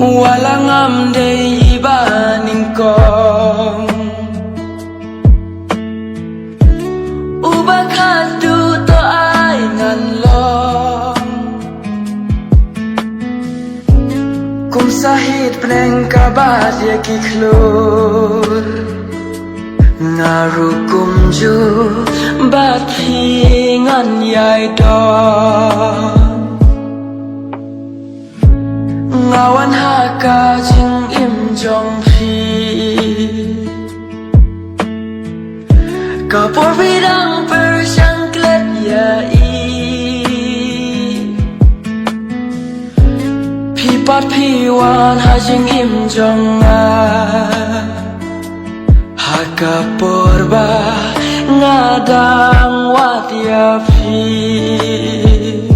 Walang amday ibaning kong Ubang kaduto ay nganlong Kung sahit peneng kabat ya kiklur Ngarukum ju bat hingan yai dong Ngawan haka jing im jong phi Kapor bidang persangklet ya i Pipat piwan ha jing im jong a Haka porba ngadang wat ya phi